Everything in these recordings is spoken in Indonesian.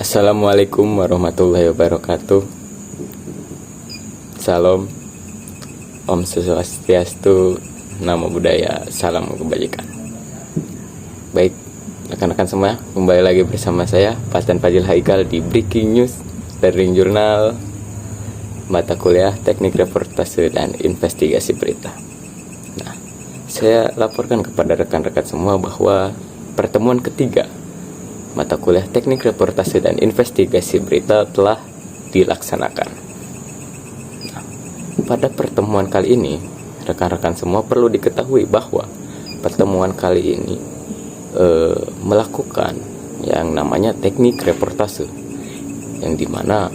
Assalamualaikum warahmatullahi wabarakatuh. Salam, Om Swastiastu, Namo Buddhaya, salam kebajikan. Baik, rekan-rekan semua, kembali lagi bersama saya Pastan Fadil Haikal di Breaking News Learning Journal, mata kuliah Teknik Reportase dan Investigasi Berita. Nah, saya laporkan kepada rekan-rekan semua bahwa pertemuan ketiga mata kuliah Teknik Reportase dan Investigasi Berita telah dilaksanakan. Nah, pada pertemuan kali ini, rekan-rekan semua perlu diketahui bahwa pertemuan kali ini melakukan yang namanya teknik reportase, yang dimana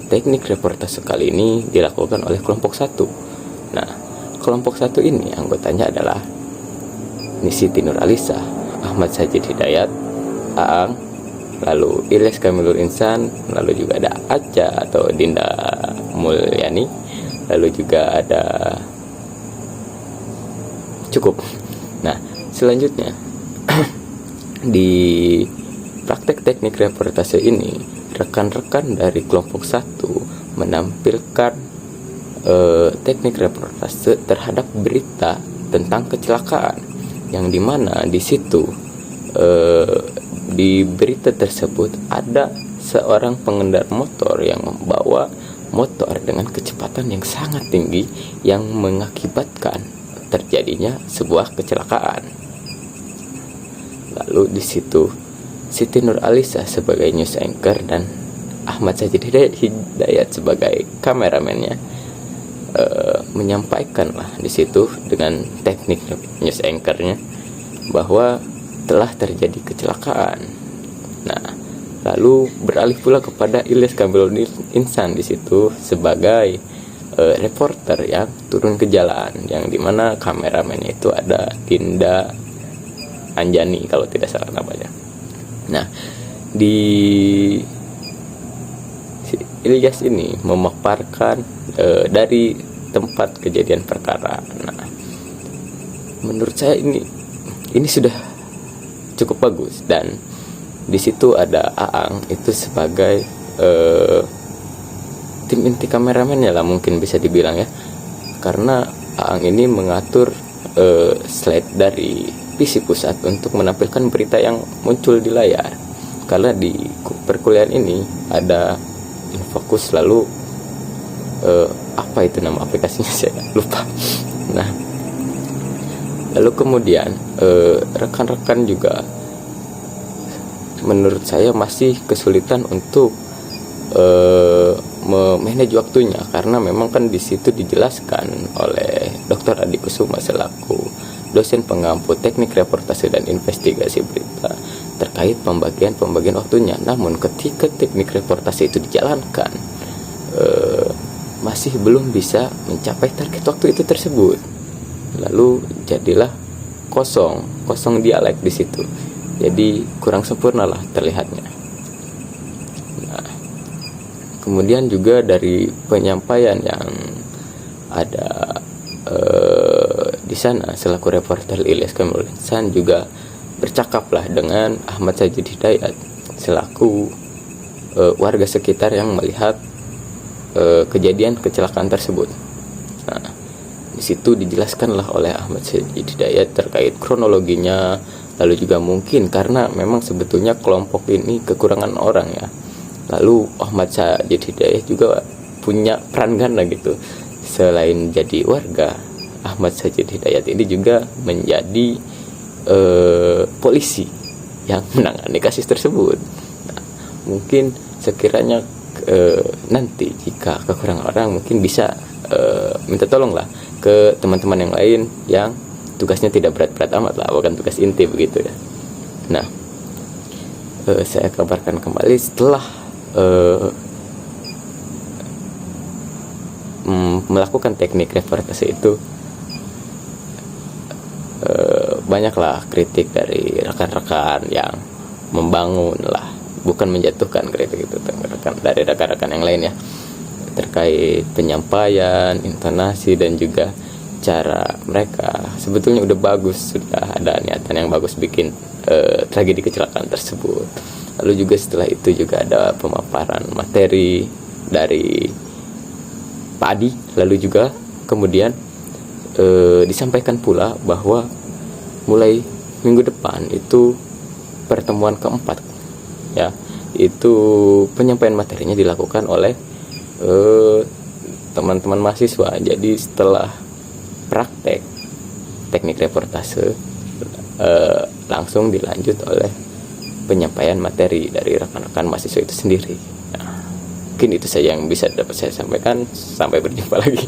teknik reportase kali ini dilakukan oleh kelompok 1. Nah, kelompok 1 ini anggotanya adalah Nisiti Nur Alisa, Ahmad Sajid Hidayat, Aang, lalu Ilyas Kamilul Insan, lalu juga ada Aca atau Dinda Mulyani, lalu juga ada cukup. Nah, selanjutnya di praktek teknik reportase ini, rekan-rekan dari kelompok 1 menampilkan teknik reportase terhadap berita tentang kecelakaan, yang dimana di situ di berita tersebut ada seorang pengendara motor yang membawa motor dengan kecepatan yang sangat tinggi yang mengakibatkan terjadinya sebuah kecelakaan. Lalu di situ Siti Nur Alisa sebagai news anchor dan Ahmad Sajid Hidayat sebagai kameramennya menyampaikanlah di situ dengan teknik news anchornya bahwa telah terjadi kecelakaan. Nah, lalu beralih pula kepada Ilyas Kamilul Insan di situ sebagai reporter yang turun ke jalan, yang dimana kameramennya itu ada Dinda Anjani kalau tidak salah namanya. Nah, di Ilyas ini memaparkan dari tempat kejadian perkara. Nah, menurut saya ini sudah cukup bagus, dan di situ ada Aang itu sebagai tim inti kameramennya lah, mungkin bisa dibilang ya, karena Aang ini mengatur slide dari PC pusat untuk menampilkan berita yang muncul di layar. Karena di perkuliahan ini ada Infokus, lalu apa itu nama aplikasinya saya lupa. Nah, lalu kemudian rekan-rekan juga menurut saya masih kesulitan untuk memanage waktunya, karena memang kan di situ dijelaskan oleh Dr. Adi Kusuma selaku dosen pengampu teknik reportase dan investigasi berita terkait pembagian waktunya. Namun ketika teknik reportase itu dijalankan masih belum bisa mencapai target waktu itu tersebut. Lalu jadilah kosong dialek di situ. Jadi kurang sempurna lah terlihatnya. Nah, kemudian juga dari penyampaian yang ada di sana selaku reporter Ilyas Kamilul Insan juga bercakaplah dengan Ahmad Sajid Hidayat selaku warga sekitar yang melihat kejadian kecelakaan tersebut. Nah, di situ dijelaskanlah oleh Ahmad Sajid Hidayat terkait kronologinya, lalu juga mungkin karena memang sebetulnya kelompok ini kekurangan orang ya. Lalu Ahmad Sajid Hidayat juga punya peran ganda gitu. Selain jadi warga, Ahmad Sajid Hidayat ini juga menjadi polisi yang menangani kasus tersebut. Nah, mungkin sekiranya nanti jika kekurangan orang, mungkin bisa minta tolong lah ke teman-teman yang lain yang tugasnya tidak berat-berat amat lah, bukan tugas inti begitu ya. Nah, saya kabarkan kembali setelah melakukan teknik reportase itu, banyaklah kritik dari rekan-rekan yang membangun lah, bukan menjatuhkan kritik itu dari rekan-rekan yang lain ya, terkait penyampaian, intonasi dan juga cara mereka. Sebetulnya udah bagus, sudah ada niatan yang bagus bikin tragedi kecelakaan tersebut. Lalu juga setelah itu juga ada pemaparan materi dari Pak Adi. Lalu juga kemudian disampaikan pula bahwa mulai minggu depan itu pertemuan keempat, ya, itu penyampaian materinya dilakukan oleh teman-teman mahasiswa. Jadi setelah praktek teknik reportase, langsung dilanjut oleh penyampaian materi dari rekan-rekan mahasiswa itu sendiri. Nah, mungkin itu saja yang bisa dapat saya sampaikan. Sampai berjumpa lagi.